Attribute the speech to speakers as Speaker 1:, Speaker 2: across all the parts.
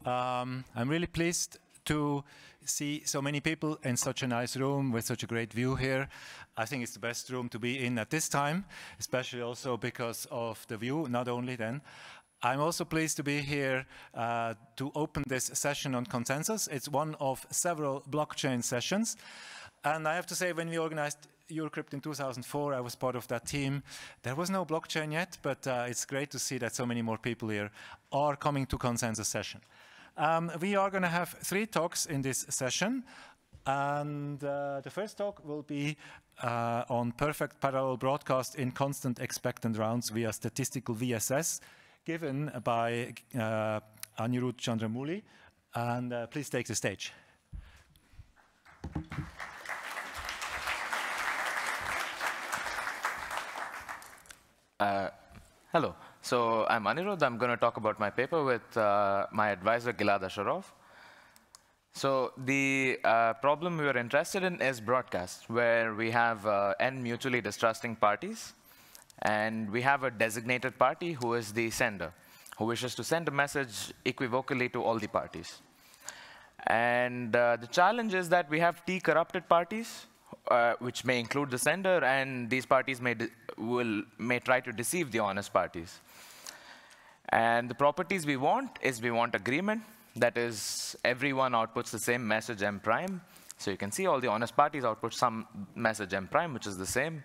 Speaker 1: I'm really pleased to see so many people in such a nice room with such a great view here. I think it's the best room to be in at this time, especially also because of the view, not only then. I'm also pleased to be here to open this session on consensus. It's one of several blockchain sessions. And I have to say, when we organized Eurocrypt in 2004, I was part of that team. There was no blockchain yet, but it's great to see that so many more people here are coming to consensus session. We are going to have 3 talks in this session. And the first talk will be on perfect parallel broadcast in constant expectant rounds via statistical VSS, given by Anirudh Chandramouli. And please take the stage.
Speaker 2: Hello. So I'm Anirudh. I'm going to talk about my paper with my advisor, Gilad Asharov. So the problem we were interested in is broadcast, where we have n mutually distrusting parties. And we have a designated party who is the sender, who wishes to send a message equivocally to all the parties. And the challenge is that we have T-corrupted parties, which may include the sender, and these parties may try to deceive the honest parties. And the properties we want is we want agreement. That is, everyone outputs the same message M prime. So you can see all the honest parties output some message M prime, which is the same.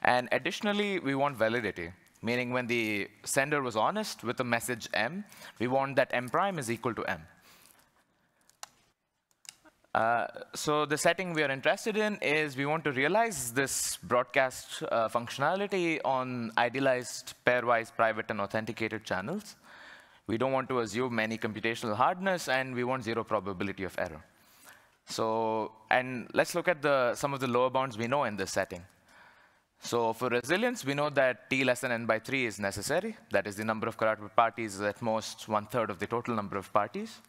Speaker 2: And additionally, we want validity, meaning when the sender was honest with the message M, we want that M prime is equal to M. So the setting we are interested in is we want to realize this broadcast functionality on idealized pairwise private and authenticated channels. We don't want to assume any computational hardness, and we want 0 probability of error. So, and let's look at some of the lower bounds we know in this setting. So for resilience, we know that T less than n by 3 is necessary. That is, the number of corrupted parties is at most 1/3 of the total number of parties.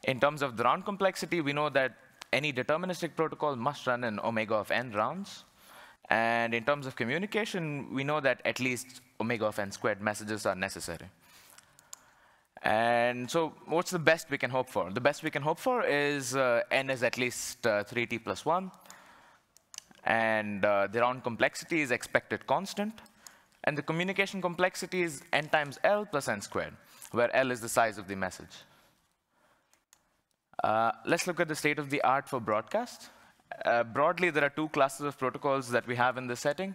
Speaker 2: In terms of the round complexity, we know that any deterministic protocol must run in omega of n rounds. And in terms of communication, we know that at least omega of n squared messages are necessary. And so what's the best we can hope for? The best we can hope for is n is at least 3t plus 1. And the round complexity is expected constant. And the communication complexity is n times L plus n squared, where L is the size of the message. Let's look at the state of the art for broadcast. Broadly, there are 2 classes of protocols that we have in this setting.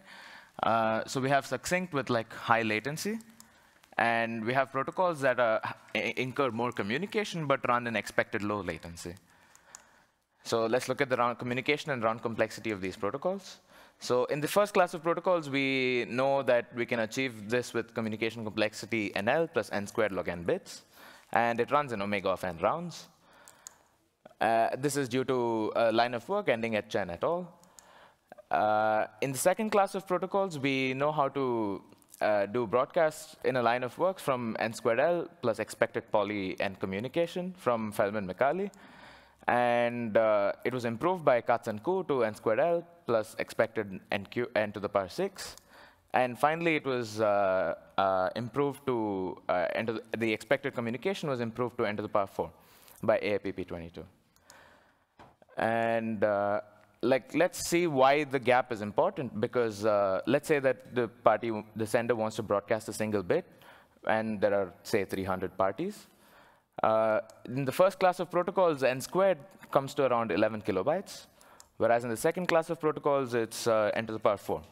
Speaker 2: So we have succinct with like high latency. And we have protocols that incur more communication but run in expected low latency. So let's look at the round communication and round complexity of these protocols. So in the first class of protocols, we know that we can achieve this with communication complexity NL plus n squared log n bits. And it runs in omega of n rounds. This is due to a line of work ending at Chen et al. In the second class of protocols, we know how to do broadcasts in a line of work from n squared L plus expected poly n communication from Feldman-Micali. And it was improved by Katz and Ku to n squared L plus expected n to the power 6. And finally, it was improved to, the expected communication was improved to n to the power 4 by AIPP22. And let's see why the gap is important, because let's say that the sender wants to broadcast a single bit, and there are, say, 300 parties. In the first class of protocols, n squared comes to around 11 kilobytes, whereas in the second class of protocols, it's n to the power 4.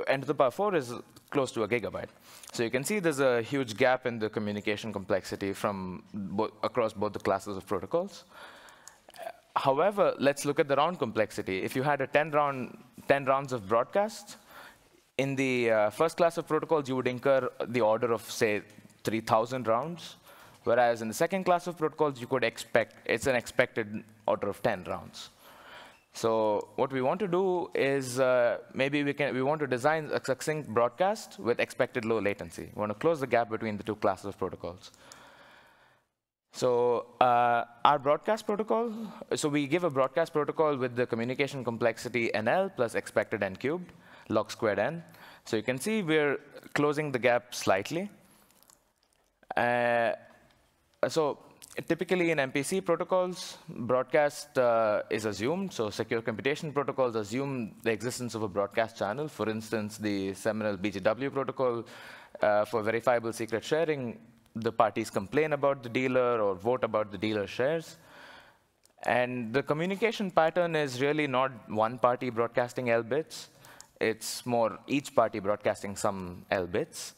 Speaker 2: N to the power 4 is close to a gigabyte. So you can see there's a huge gap in the communication complexity from across both the classes of protocols. However, let's look at the round complexity. If you had a 10 rounds of broadcast, in the first class of protocols, you would incur the order of, say, 3,000 rounds. Whereas in the second class of protocols, you could expect, it's an expected order of 10 rounds. So what we want to do is maybe we want to design a succinct broadcast with expected low latency. We want to close the gap between the 2 classes of protocols. So our broadcast protocol, so we give a broadcast protocol with the communication complexity NL plus expected n cubed log squared n. So you can see we're closing the gap slightly. So typically in MPC protocols, broadcast is assumed. So secure computation protocols assume the existence of a broadcast channel. For instance, the seminal BGW protocol for verifiable secret sharing, the parties complain about the dealer or vote about the dealer's shares. And the communication pattern is really not one party broadcasting L bits. It's more each party broadcasting some L bits.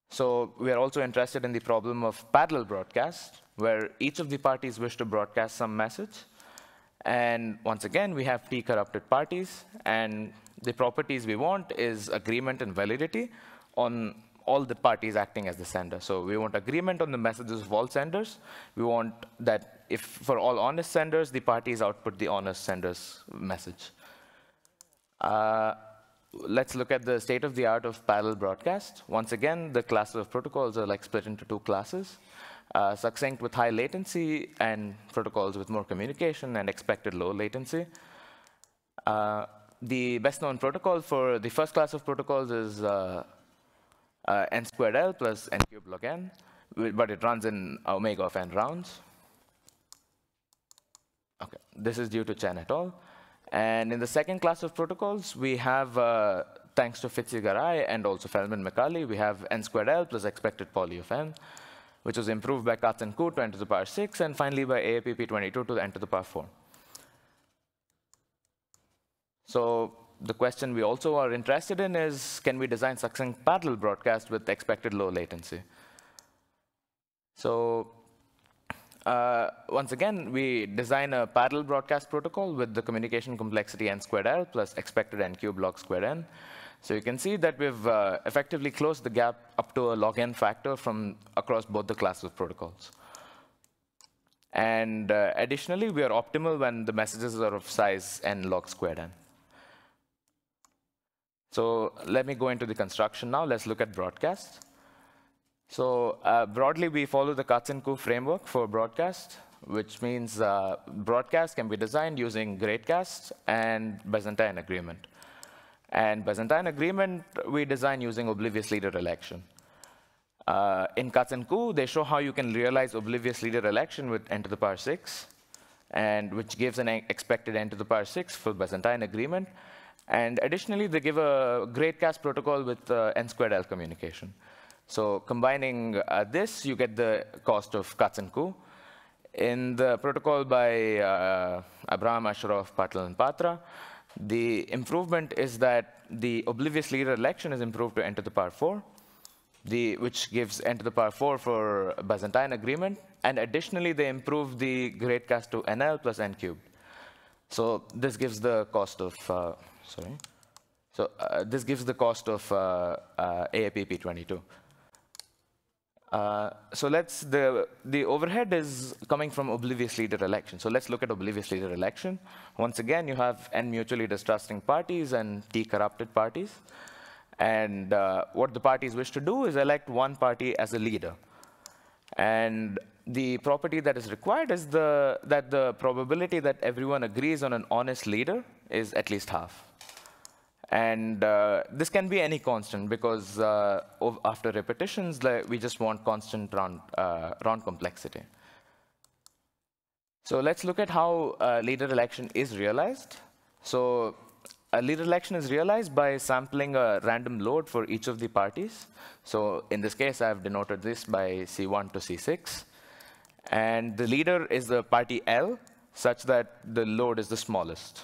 Speaker 2: So we are also interested in the problem of parallel broadcast, where each of the parties wish to broadcast some message. And once again, we have T-corrupted parties. And the properties we want is agreement and validity on all the parties acting as the sender. So we want agreement on the messages of all senders. We want that if for all honest senders, the parties output the honest sender's message. Let's look at the state of the art of parallel broadcast. Once again, the classes of protocols are like split into two classes. Succinct with high latency and protocols with more communication and expected low latency. The best known protocol for the first class of protocols is n squared L plus n cubed log n, but it runs in omega of n rounds. Okay, this is due to Chen et al. And in the second class of protocols, we have, thanks to Fitzi-Garay and also Feldman-McCarley, we have n squared L plus expected poly of n, which was improved by Katz and Koo to n to the power 6, and finally by AAPP22 to n to the power 4. So the question we also are interested in is, can we design succinct parallel broadcast with expected low latency? So once again, we design a parallel broadcast protocol with the communication complexity n squared L plus expected n cubed log squared n. So you can see that we've effectively closed the gap up to a log n factor from across both the classes of protocols. And additionally, we are optimal when the messages are of size n log squared n. So let me go into the construction now. Let's look at broadcast. So broadly, we follow the Katz and Koo framework for broadcast, which means broadcast can be designed using Greatcast and Byzantine agreement. And Byzantine agreement, we design using oblivious leader election. In Katz and Koo, they show how you can realize oblivious leader election with n to the power 6, and which gives an expected n to the power 6 for Byzantine agreement. And additionally, they give a Greatcast protocol with n squared L communication. So combining this, you get the cost of Katz and Koo. In the protocol by Abraham, Ashraf, Patel, and Patra, the improvement is that the oblivious leader election is improved to n to the power 4, which gives n to the power 4 for Byzantine agreement. And additionally, they improve the Greatcast to NL plus n cubed. So this gives the cost of, this gives the cost of AAPP22. So the overhead is coming from oblivious leader election. So let's look at oblivious leader election. Once again, you have n mutually distrusting parties and t corrupted parties. And what the parties wish to do is elect one party as a leader. And the property that is required is that the probability that everyone agrees on an honest leader is at least half. And this can be any constant, because after repetitions, we just want constant round complexity. So let's look at how leader election is realized. So a leader election is realized by sampling a random load for each of the parties. So in this case, I've denoted this by C1 to C6. And the leader is the party L, such that the load is the smallest.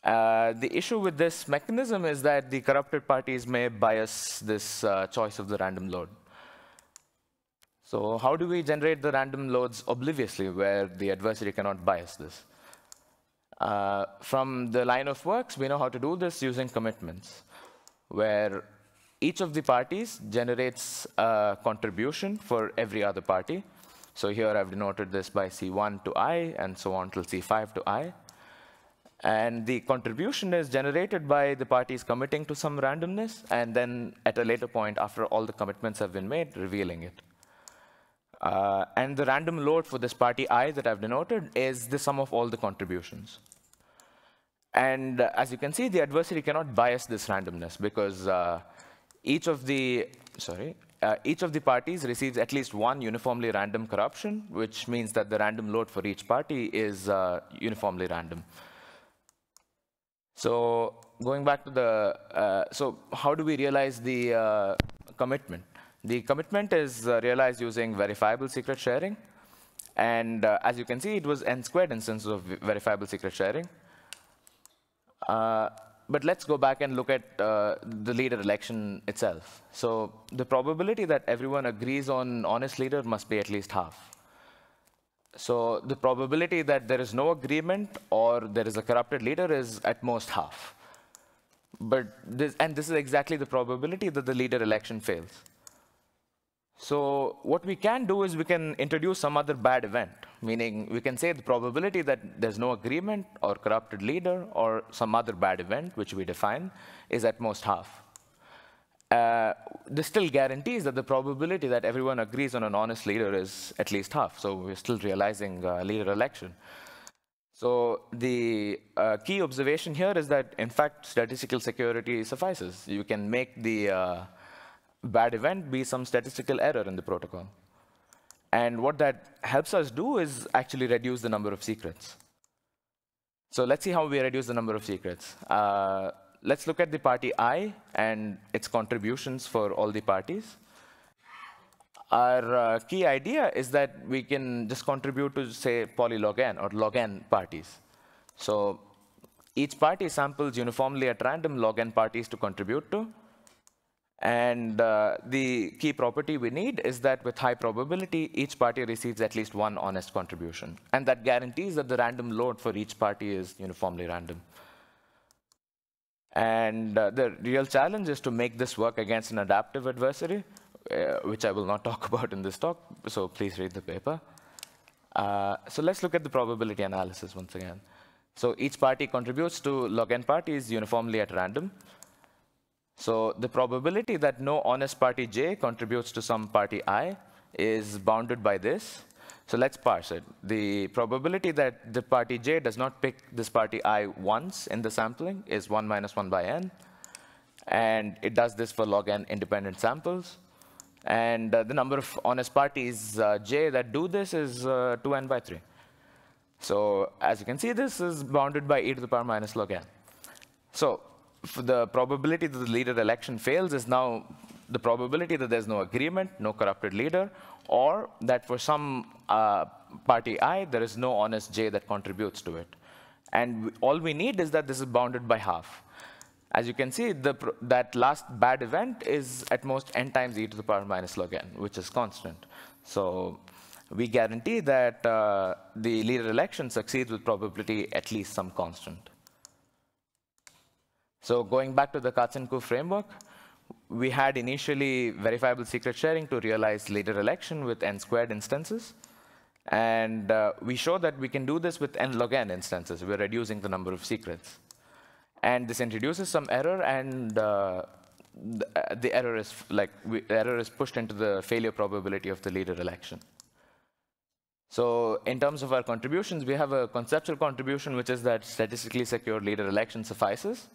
Speaker 2: The issue with this mechanism is that the corrupted parties may bias this choice of the random load. So how do we generate the random loads obliviously, where the adversary cannot bias this? From the line of works, we know how to do this using commitments, where each of the parties generates a contribution for every other party. So here I've denoted this by C1 to I, and so on till C5 to I. And the contribution is generated by the parties committing to some randomness, and then at a later point, after all the commitments have been made, revealing it. And the random load for this party I that I've denoted is the sum of all the contributions. And as you can see, the adversary cannot bias this randomness, because each of the each of the parties receives at least one uniformly random corruption, which means that the random load for each party is uniformly random. So going back to the, so how do we realize the commitment? The commitment is realized using verifiable secret sharing. And as you can see, it was n-squared instances of verifiable secret sharing. But let's go back and look at the leader election itself. So the probability that everyone agrees on honest leader must be at least half. So the probability that there is no agreement or there is a corrupted leader is at most half. But this is exactly the probability that the leader election fails. So what we can do is we can introduce some other bad event, meaning we can say the probability that there's no agreement or corrupted leader or some other bad event, which we define, is at most half. This still guarantees that the probability that everyone agrees on an honest leader is at least half. So we're still realizing leader election. So the key observation here is that, in fact, statistical security suffices. You can make the bad event be some statistical error in the protocol. And what that helps us do is actually reduce the number of secrets. So let's see how we reduce the number of secrets. Let's look at the party I and its contributions for all the parties. Our key idea is that we can just contribute to, say, polylog n or log n parties. So each party samples uniformly at random log n parties to contribute to. And the key property we need is that with high probability, each party receives at least one honest contribution. And that guarantees that the random load for each party is uniformly random. And the real challenge is to make this work against an adaptive adversary, which I will not talk about in this talk, so please read the paper. So let's look at the probability analysis once again. So each party contributes to log n parties uniformly at random. So the probability that no honest party j contributes to some party I is bounded by this. So let's parse it. The probability that the party j does not pick this party I once in the sampling is 1 minus 1 by n. And it does this for log n independent samples. And the number of honest parties j that do this is 2n by 3. So as you can see, this is bounded by e to the power minus log n. So for the probability that the leader election fails is now the probability that there's no agreement, no corrupted leader, or that for some party I, there is no honest j that contributes to it. And all we need is that this is bounded by half. As you can see, that last bad event is at most n times e to the power minus log n, which is constant. So we guarantee that the leader election succeeds with probability at least some constant. So going back to the Cachin framework, we had initially verifiable secret sharing to realize leader election with n-squared instances. And we show that we can do this with n log n instances. We're reducing the number of secrets. And this introduces some error, and the error is pushed into the failure probability of the leader election. So in terms of our contributions, we have a conceptual contribution, which is that statistically secure leader election suffices.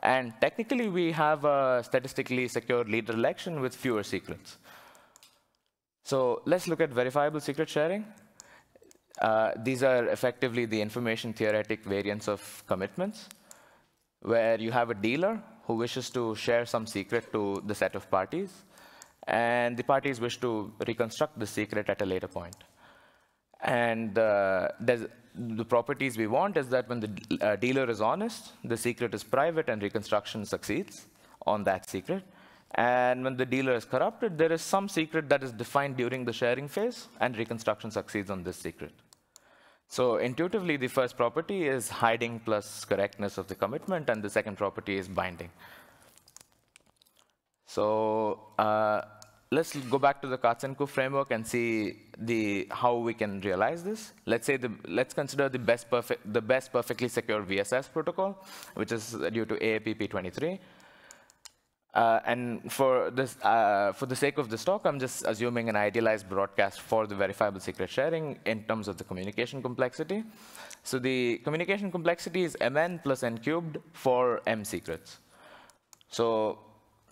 Speaker 2: And technically, we have a statistically secure leader election with fewer secrets. So let's look at verifiable secret sharing. These are effectively the information theoretic variants of commitments, where you have a dealer who wishes to share some secret to the set of parties, and the parties wish to reconstruct the secret at a later point. And the properties we want is that when the dealer is honest, the secret is private and reconstruction succeeds on that secret. And when the dealer is corrupted, there is some secret that is defined during the sharing phase, and reconstruction succeeds on this secret. So intuitively, the first property is hiding plus correctness of the commitment, and the second property is binding. So let's go back to the Cachin framework and see how we can realize this. Let's consider the best perfectly secure VSS protocol, which is due to AAPP23. And for the sake of this talk, I'm just assuming an idealized broadcast for the verifiable secret sharing in terms of the communication complexity. So the communication complexity is mn plus n cubed for m secrets. So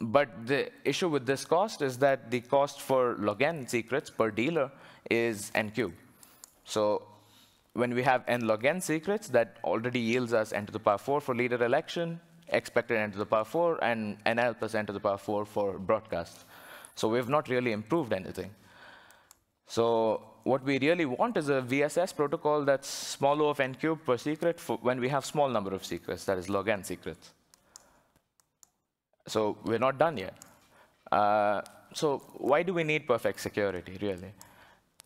Speaker 2: But the issue with this cost is that the cost for log n secrets per dealer is n cubed. So when we have n log n secrets, that already yields us n to the power 4 for leader election, expected n to the power 4, and nl plus n to the power 4 for broadcast. So we've not really improved anything. So what we really want is a VSS protocol that's small o of n cubed per secret for when we have small number of secrets, that is log n secrets. So we're not done yet. So why do we need perfect security, really?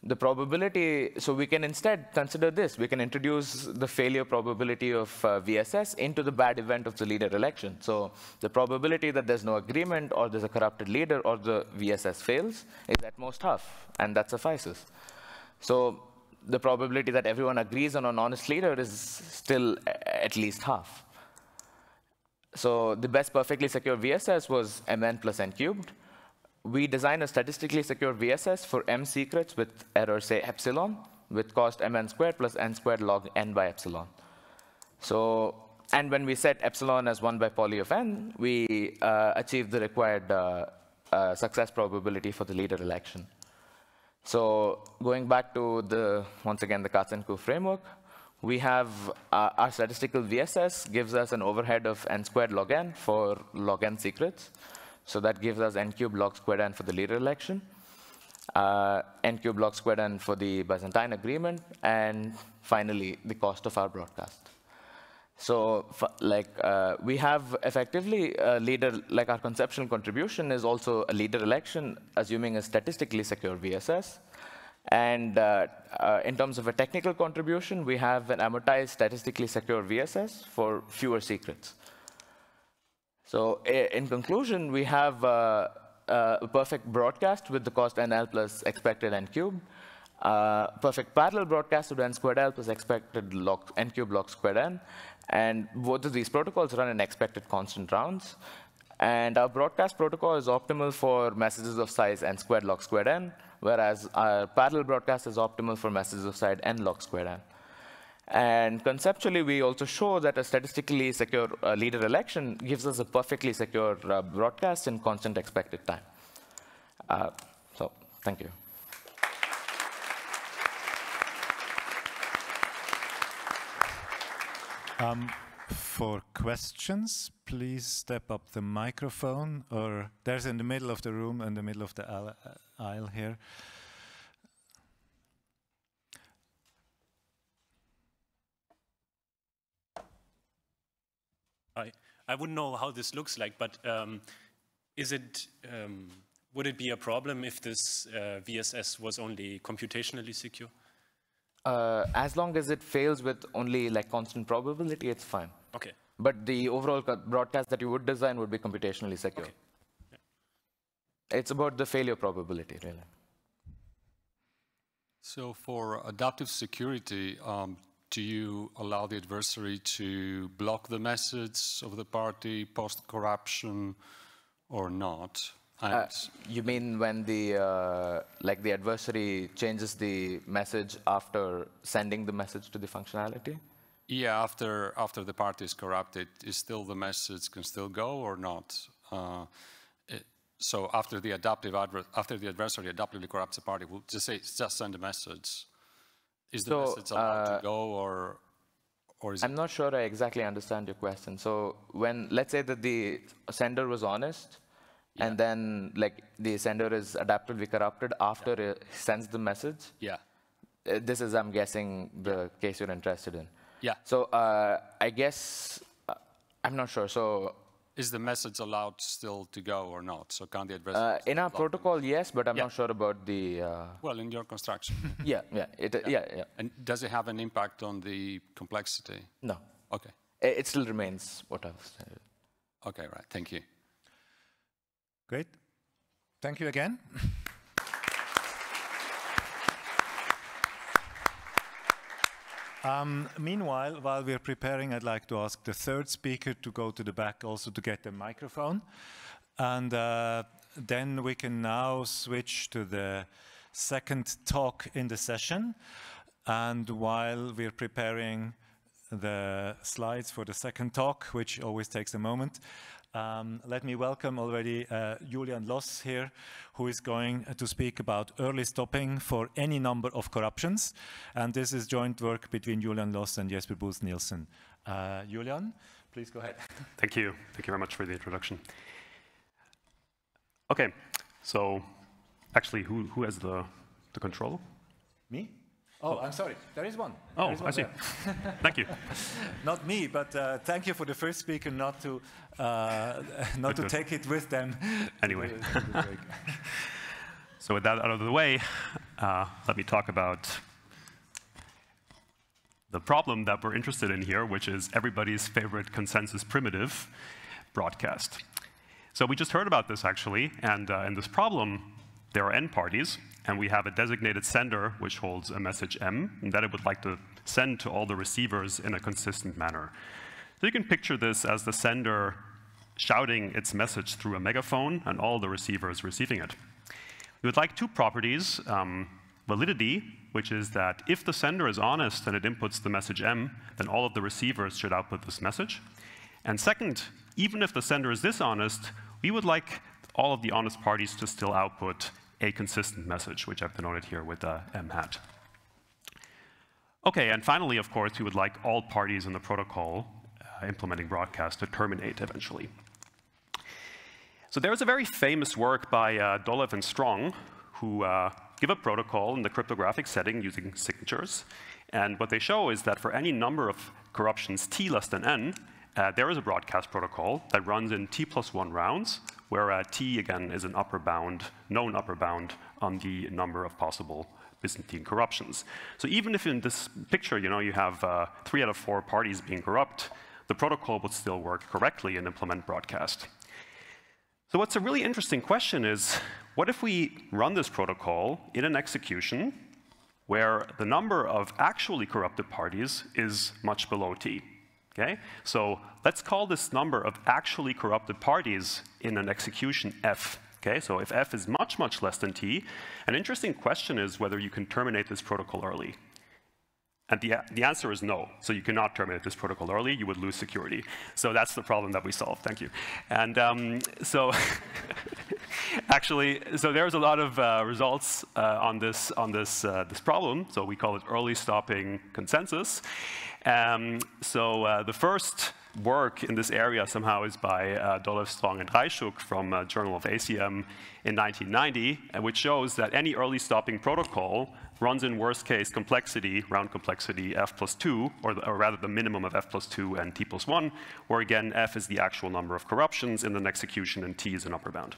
Speaker 2: The probability, so we can instead consider this. We can introduce the failure probability of VSS into the bad event of the leader election. So the probability that there's no agreement or there's a corrupted leader or the VSS fails is at most half, and that suffices. So the probability that everyone agrees on an honest leader is still at least half. So the best perfectly secure VSS was mn plus n cubed. We designed a statistically secure VSS for m secrets with error, say, epsilon, with cost mn squared plus n squared log n by epsilon. So, and when we set epsilon as 1 by poly of n, we achieved the required success probability for the leader election. So going back to the, once again, the Cachin framework, we have our statistical VSS gives us an overhead of n squared log n for log n secrets. So that gives us n cubed log squared n for the leader election, n cubed log squared n for the Byzantine agreement, and finally, the cost of our broadcast. So we have effectively a leader, like our conceptual contribution is also a leader election, assuming a statistically secure VSS. And in terms of a technical contribution, we have an amortized statistically secure VSS for fewer secrets. So in conclusion, we have a perfect broadcast with the cost nl plus expected n cubed, perfect parallel broadcast with n squared l plus expected log, n cubed log squared n, and both of these protocols run in expected constant rounds. And our broadcast protocol is optimal for messages of size n squared log squared n, whereas our parallel broadcast is optimal for messages of size n log squared n. And conceptually, we also show that a statistically secure leader election gives us a perfectly secure broadcast in constant expected time. So thank you.
Speaker 1: For questions, please step up the microphone, or there's in the middle of the room, in the middle of the aisle here.
Speaker 3: I wouldn't know how this looks like, but would it be a problem if this VSS was only computationally secure?
Speaker 2: As long as it fails with only like constant probability, it's fine.
Speaker 3: Okay.
Speaker 2: But the overall broadcast that you would design would be computationally secure.
Speaker 3: Okay. Yeah.
Speaker 2: It's about the failure probability, really.
Speaker 4: So for adaptive security, do you allow the adversary to block the message of the party post-corruption or not?
Speaker 2: You mean when the like the adversary changes the message after sending the message to the functionality?
Speaker 4: Yeah, after the party is corrupted, is still the message can still go or not? So after the adversary adaptively corrupts the party, we'll just say just send a message. Is the message allowed to go, or is
Speaker 2: I'm not sure I exactly understand your question. So when, let's say that the sender was honest, yeah, and then like the sender is adaptively corrupted after it sends the message.
Speaker 4: Yeah.
Speaker 2: This is, I'm guessing, the case you're interested in.
Speaker 4: Yeah.
Speaker 2: So I guess, I'm not sure. So
Speaker 4: is the message allowed still to go or not? So can the adversary?
Speaker 2: In our protocol, yes, but I'm not sure about the.
Speaker 4: Well, in your construction.
Speaker 2: Yeah.
Speaker 4: And does it have an impact on the complexity?
Speaker 2: No.
Speaker 4: Okay.
Speaker 2: It still remains what I've said.
Speaker 4: Okay, right. Thank you.
Speaker 1: Great. Thank you again. Meanwhile, while we're preparing, I'd like to ask the third speaker to go to the back also to get the microphone. And then we can now switch to the second talk in the session. And while we're preparing the slides for the second talk, which always takes a moment, Let me welcome already Julian Loss here, who is going to speak about early stopping for any number of corruptions. And this is joint work between Julian Loss and Jesper Booth Nielsen. Julian, please go ahead.
Speaker 5: Thank you. Thank you very much for the introduction. Okay, so actually, who has the control?
Speaker 1: Me? Oh, I'm sorry. There is one.
Speaker 5: Oh,
Speaker 1: There is one
Speaker 5: I see.
Speaker 1: there.
Speaker 5: Thank you.
Speaker 1: Not me, but thank you for the first speaker not to take it with them.
Speaker 5: Anyway.
Speaker 1: to the break.
Speaker 5: So with that out of the way, let me talk about the problem that we're interested in here, which is everybody's favorite consensus primitive, broadcast. So we just heard about this, actually, and in this problem, there are n parties, and we have a designated sender which holds a message M, and that it would like to send to all the receivers in a consistent manner. So you can picture this as the sender shouting its message through a megaphone, and all the receivers receiving it. We would like two properties, validity, which is that if the sender is honest and it inputs the message M, then all of the receivers should output this message. And second, even if the sender is dishonest, we would like all of the honest parties to still output a consistent message, which I've denoted here with M hat. Okay, and finally, of course, we would like all parties in the protocol implementing broadcast to terminate eventually. So there's a very famous work by Dolev and Strong, who give a protocol in the cryptographic setting using signatures. And what they show is that for any number of corruptions t less than n, there is a broadcast protocol that runs in t+1 rounds, where t, again, is an upper bound, known upper bound on the number of possible Byzantine corruptions. So even if in this picture, you have 3 out of 4 parties being corrupt, the protocol would still work correctly and implement broadcast. So what's a really interesting question is, what if we run this protocol in an execution where the number of actually corrupted parties is much below t? Okay? So let's call this number of actually corrupted parties in an execution f. Okay? So if f is much, much less than t, an interesting question is whether you can terminate this protocol early. And the answer is no. So you cannot terminate this protocol early. You would lose security. So that's the problem that we solved. Thank you. And so actually, so there's a lot of results on this problem. So we call it early stopping consensus. The first work in this area somehow is by Dolev, Strong, and Reischuk from Journal of ACM in 1990, which shows that any early stopping protocol runs in worst case complexity, round complexity f+2, or rather the minimum of f+2 and t+1, where again f is the actual number of corruptions in an execution and t is an upper bound.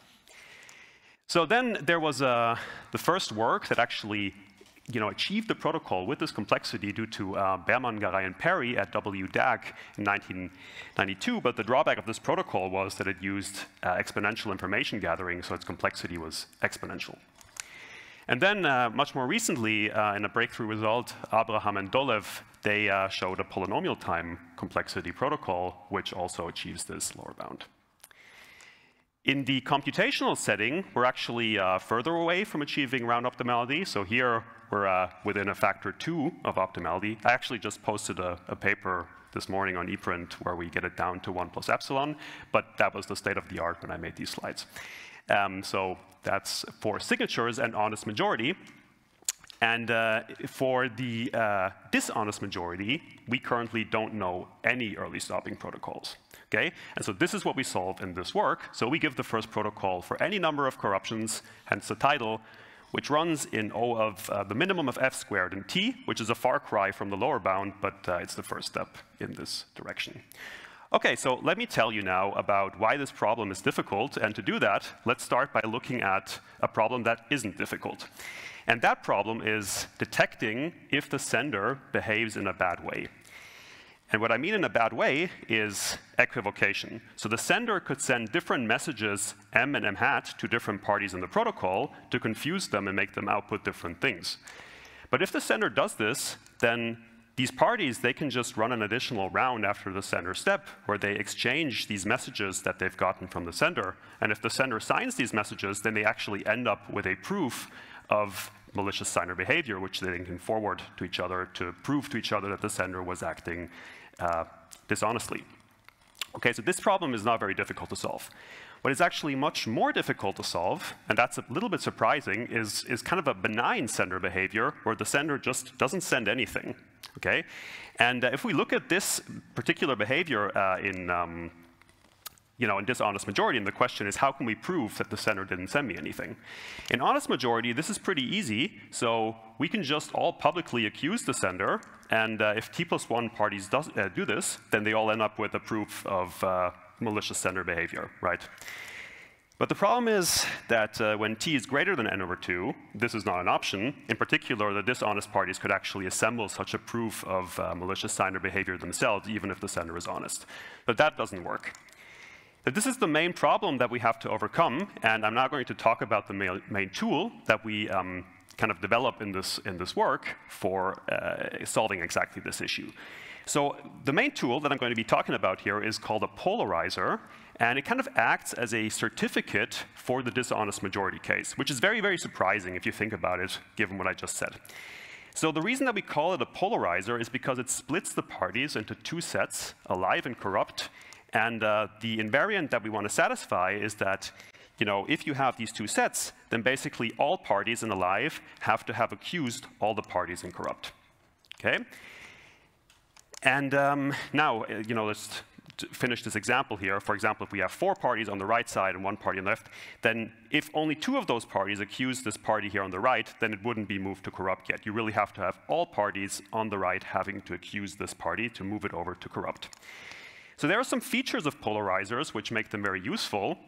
Speaker 5: So then there was the first work that actually achieved the protocol with this complexity due to Berman, Garay, and Perry at WDAG in 1992, but the drawback of this protocol was that it used exponential information gathering, so its complexity was exponential. And then much more recently, in a breakthrough result, Abraham and Dolev, they showed a polynomial time complexity protocol, which also achieves this lower bound. In the computational setting, we're actually further away from achieving round optimality. So here, we're within a factor 2 of optimality. I actually just posted a paper this morning on ePrint where we get it down to 1 plus epsilon, but that was the state of the art when I made these slides. So that's for signatures and honest majority. And for the dishonest majority, we currently don't know any early stopping protocols. Okay? And so this is what we solve in this work. So we give the first protocol for any number of corruptions, hence the title, which runs in O of the minimum of f squared in t, which is a far cry from the lower bound, but it's the first step in this direction. Okay, so let me tell you now about why this problem is difficult. And to do that, let's start by looking at a problem that isn't difficult. And that problem is detecting if the sender behaves in a bad way. And what I mean in a bad way is equivocation. So the sender could send different messages, M and M hat, to different parties in the protocol to confuse them and make them output different things. But if the sender does this, then these parties, they can just run an additional round after the sender step where they exchange these messages that they've gotten from the sender. And if the sender signs these messages, then they actually end up with a proof of malicious signer behavior, which they then can forward to each other to prove to each other that the sender was acting dishonestly. Okay, so this problem is not very difficult to solve. What is actually much more difficult to solve, and that's a little bit surprising, is kind of a benign sender behavior where the sender just doesn't send anything. Okay, and if we look at this particular behavior in dishonest majority, and the question is, how can we prove that the sender didn't send me anything? In honest majority, this is pretty easy. So we can just all publicly accuse the sender, and if T+1 parties do this, then they all end up with a proof of malicious sender behavior, right? But the problem is that when t is greater than n/2, this is not an option. In particular, the dishonest parties could actually assemble such a proof of malicious sender behavior themselves, even if the sender is honest. But that doesn't work. But this is the main problem that we have to overcome, and I'm now going to talk about the main tool that we kind of develop in this work for solving exactly this issue. So the main tool that I'm going to be talking about here is called a polarizer, and it kind of acts as a certificate for the dishonest majority case, which is very, very surprising if you think about it, given what I just said. So the reason that we call it a polarizer is because it splits the parties into two sets, alive and corrupt, and the invariant that we want to satisfy is that if you have these two sets, then basically all parties in alive have to have accused all the parties in corrupt. Okay? And now, let's finish this example here. For example, if we have 4 parties on the right side and 1 party on the left, then if only 2 of those parties accuse this party here on the right, then it wouldn't be moved to corrupt yet. You really have to have all parties on the right having to accuse this party to move it over to corrupt. So there are some features of polarizers which make them very useful.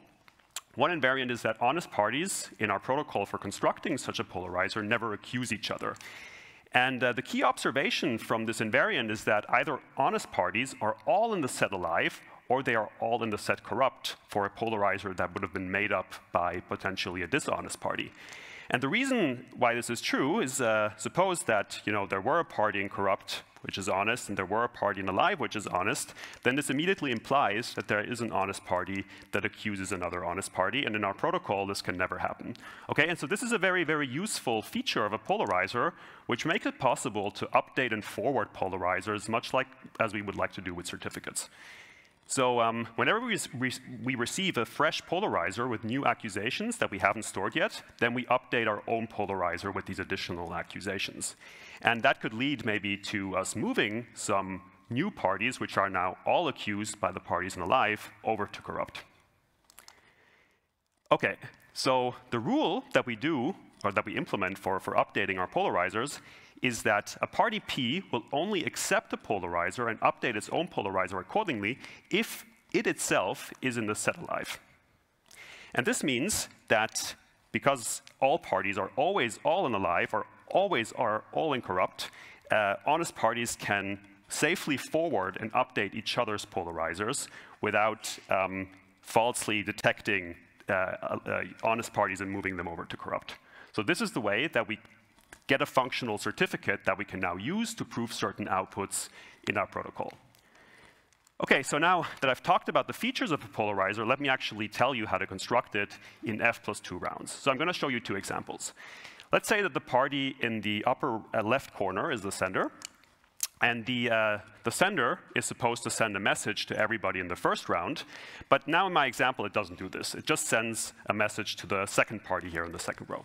Speaker 5: One invariant is that honest parties in our protocol for constructing such a polarizer never accuse each other. And the key observation from this invariant is that either honest parties are all in the set alive, or they are all in the set corrupt for a polarizer that would have been made up by potentially a dishonest party. And the reason why this is true is suppose that there were a party in corrupt which is honest, and there were a party in alive which is honest, then this immediately implies that there is an honest party that accuses another honest party, and in our protocol this can never happen. Okay, and so this is a very, very useful feature of a polarizer, which makes it possible to update and forward polarizers, much like as we would like to do with certificates. So whenever we receive a fresh polarizer with new accusations that we haven't stored yet, then we update our own polarizer with these additional accusations. And that could lead maybe to us moving some new parties, which are now all accused by the parties in alive, over to corrupt. Okay, so the rule that we do, or that we implement for updating our polarizers, is that a party P will only accept a polarizer and update its own polarizer accordingly if it itself is in the set alive. And this means that because all parties are always all in alive, or always are all in corrupt, honest parties can safely forward and update each other's polarizers without falsely detecting honest parties and moving them over to corrupt. So this is the way that we get a functional certificate that we can now use to prove certain outputs in our protocol. Okay, so now that I've talked about the features of a polarizer, let me actually tell you how to construct it in F+2 rounds. So I'm going to show you 2 examples. Let's say that the party in the upper left corner is the sender, and the sender is supposed to send a message to everybody in the first round, but now in my example it doesn't do this. It just sends a message to the second party here in the second row.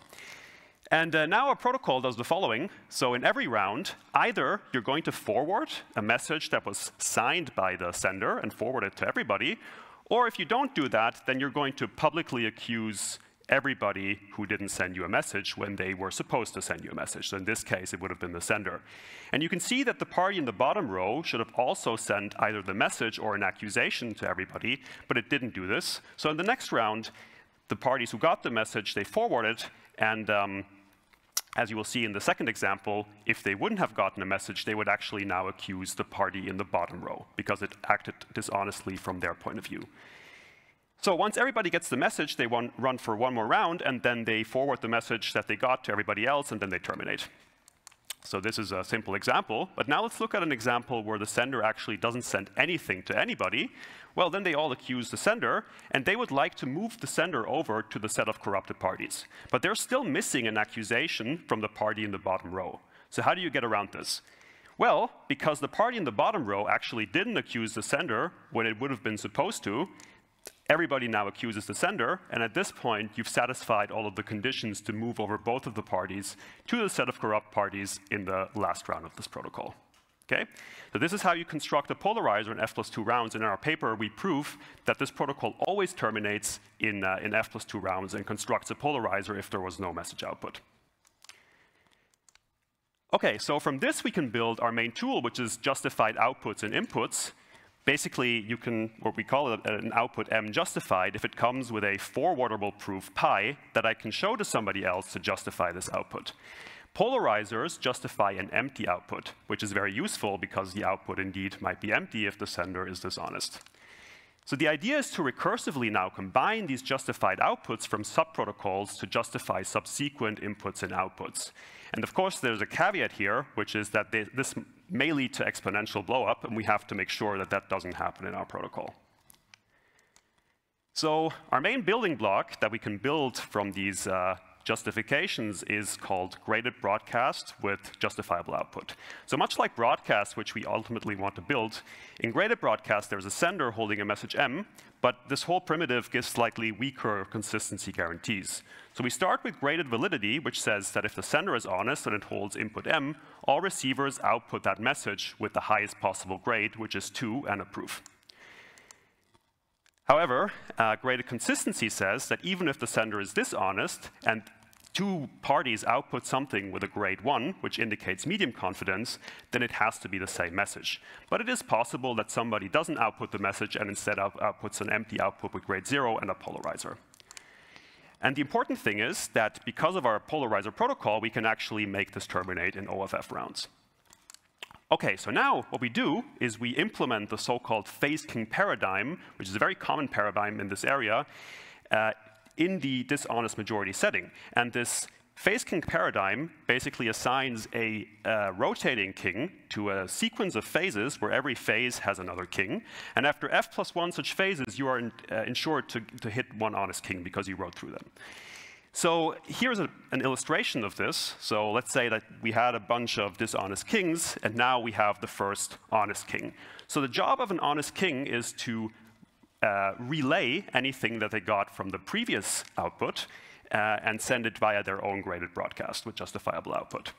Speaker 5: And now our protocol does the following. So in every round, either you're going to forward a message that was signed by the sender and forward it to everybody, or if you don't do that, then you're going to publicly accuse everybody who didn't send you a message when they were supposed to send you a message. So in this case, it would have been the sender. And you can see that the party in the bottom row should have also sent either the message or an accusation to everybody, but it didn't do this. So in the next round, the parties who got the message, they forwarded, and as you will see in the second example, if they wouldn't have gotten a message, they would actually now accuse the party in the bottom row because it acted dishonestly from their point of view. So once everybody gets the message, they run for one more round, and then they forward the message that they got to everybody else, and then they terminate. So this is a simple example, but now let's look at an example where the sender actually doesn't send anything to anybody. Well, then they all accuse the sender, and they would like to move the sender over to the set of corrupted parties. But they're still missing an accusation from the party in the bottom row. So how do you get around this? Well, because the party in the bottom row actually didn't accuse the sender when it would have been supposed to, everybody now accuses the sender, and at this point, you've satisfied all of the conditions to move over both of the parties to the set of corrupt parties in the last round of this protocol. Okay? So this is how you construct a polarizer in f+2 rounds. In our paper, we prove that this protocol always terminates in f+2 rounds and constructs a polarizer if there was no message output. Okay, so from this we can build our main tool, which is justified outputs and inputs. Basically, you can, or we call it an output M justified, if it comes with a forwardable proof pi that I can show to somebody else to justify this output. Polarizers justify an empty output, which is very useful because the output indeed might be empty if the sender is dishonest. So the idea is to recursively now combine these justified outputs from subprotocols to justify subsequent inputs and outputs. And of course, there's a caveat here, which is that this may lead to exponential blowup, and we have to make sure that that doesn't happen in our protocol. So our main building block that we can build from these justifications is called graded broadcast with justifiable output. So much like broadcast, which we ultimately want to build, in graded broadcast there's a sender holding a message M, but this whole primitive gives slightly weaker consistency guarantees. So we start with graded validity, which says that if the sender is honest and it holds input M, all receivers output that message with the highest possible grade, which is 2 and a proof. However, graded consistency says that even if the sender is dishonest and two parties output something with a grade 1, which indicates medium confidence, then it has to be the same message. But it is possible that somebody doesn't output the message and instead outputs an empty output with grade 0 and a polarizer. And the important thing is that because of our polarizer protocol, we can actually make this terminate in OFF rounds. Okay, so now what we do is we implement the so-called phase king paradigm, which is a very common paradigm in this area, in the dishonest majority setting. And this phase king paradigm basically assigns a rotating king to a sequence of phases where every phase has another king. And after f+1 such phases, you are ensured to hit one honest king because you rode through them. So here's an illustration of this. So let's say that we had a bunch of dishonest kings, and now we have the first honest king. So the job of an honest king is to relay anything that they got from the previous output and send it via their own graded broadcast with justifiable output.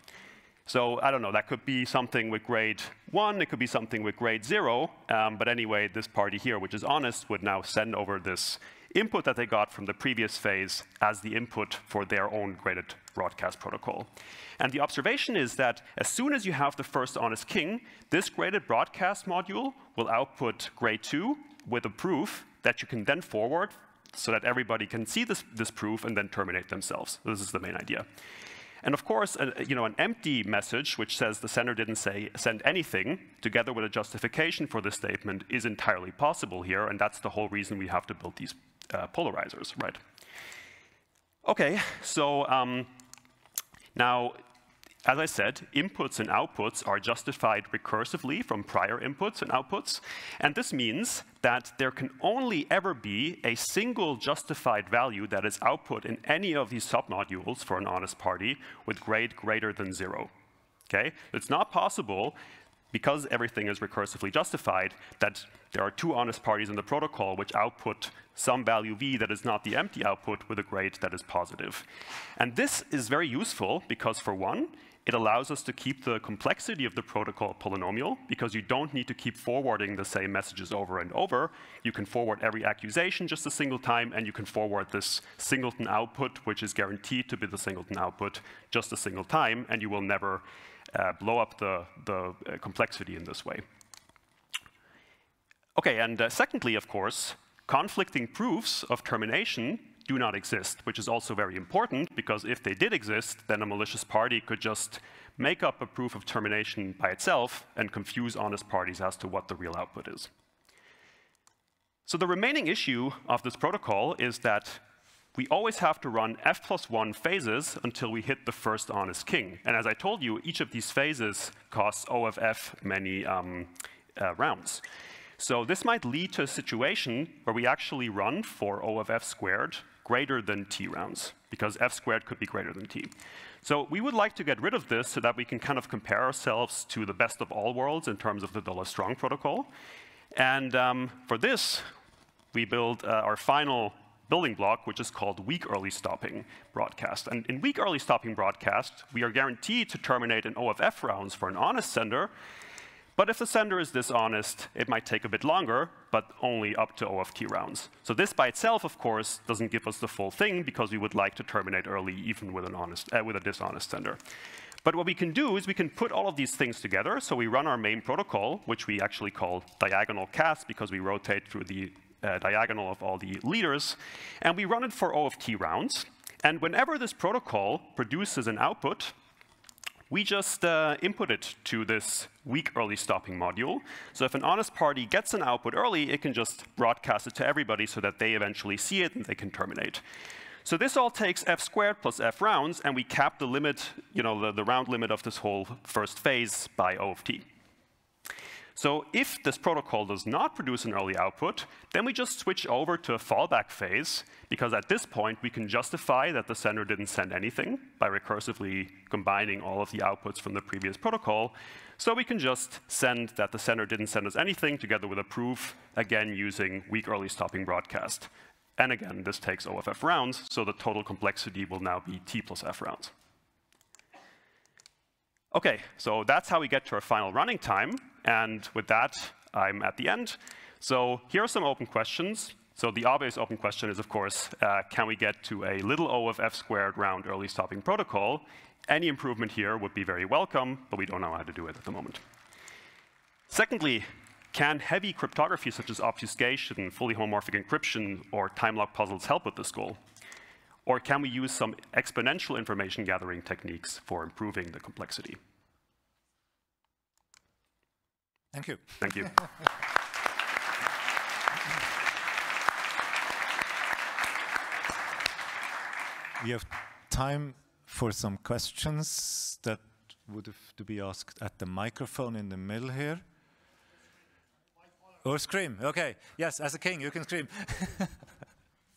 Speaker 5: So I don't know, that could be something with grade 1, it could be something with grade 0, but anyway, this party here, which is honest, would now send over this input that they got from the previous phase as the input for their own graded broadcast protocol. And the observation is that as soon as you have the first honest king, this graded broadcast module will output grade 2 with a proof that you can then forward so that everybody can see this proof and then terminate themselves. This is the main idea. And of course, an empty message which says the sender didn't send anything, together with a justification for this statement, is entirely possible here, and that's the whole reason we have to build these polarizers, right? Okay, so now, as I said, inputs and outputs are justified recursively from prior inputs and outputs, and this means that there can only ever be a single justified value that is output in any of these submodules for an honest party with grade greater than 0. Okay? It's not possible, because everything is recursively justified, that there are two honest parties in the protocol which output some value v that is not the empty output with a grade that is positive. And this is very useful because, for one, it allows us to keep the complexity of the protocol polynomial, because you don't need to keep forwarding the same messages over and over. You can forward every accusation just a single time, and you can forward this singleton output, which is guaranteed to be the singleton output, just a single time, and you will never blow up the complexity in this way. Okay, and secondly, of course, conflicting proofs of termination do not exist, which is also very important, because if they did exist, then a malicious party could just make up a proof of termination by itself and confuse honest parties as to what the real output is. So the remaining issue of this protocol is that we always have to run f+1 phases until we hit the first honest king. And as I told you, each of these phases costs OFF many rounds. So this might lead to a situation where we actually run for OFF squared greater than t rounds, because f squared could be greater than t. So we would like to get rid of this so that we can kind of compare ourselves to the best of all worlds in terms of the $strong protocol. And for this, we build our final building block, which is called weak early stopping broadcast. And in weak early stopping broadcast, we are guaranteed to terminate in OFF rounds for an honest sender. But if the sender is dishonest, it might take a bit longer, but only up to OFT rounds. So this by itself, of course, doesn't give us the full thing, because we would like to terminate early even with with a dishonest sender. But what we can do is we can put all of these things together. So we run our main protocol, which we actually call diagonal cast, because we rotate through the diagonal of all the leaders. And we run it for OFT rounds. And whenever this protocol produces an output, we just input it to this weak early stopping module. So if an honest party gets an output early, it can just broadcast it to everybody so that they eventually see it and they can terminate. So this all takes f squared plus f rounds, and we cap the limit, the round limit of this whole first phase by OFT. So if this protocol does not produce an early output, then we just switch over to a fallback phase, because at this point we can justify that the sender didn't send anything by recursively combining all of the outputs from the previous protocol. So we can just send that the sender didn't send us anything together with a proof, again using weak early stopping broadcast. And again, this takes OFF rounds, so the total complexity will now be t plus f rounds. OK, so that's how we get to our final running time. And with that, I'm at the end. So here are some open questions. So the obvious open question is, of course, can we get to a little O of f squared round early stopping protocol? Any improvement here would be very welcome, but we don't know how to do it at the moment. Secondly, can heavy cryptography such as obfuscation, fully homomorphic encryption, or time lock puzzles help with this goal? Or can we use some exponential information gathering techniques for improving the complexity?
Speaker 1: Thank you.
Speaker 5: Thank you.
Speaker 1: We have time for some questions that would have to be asked at the microphone in the middle here. Or scream. OK. Yes, as a king, you can scream.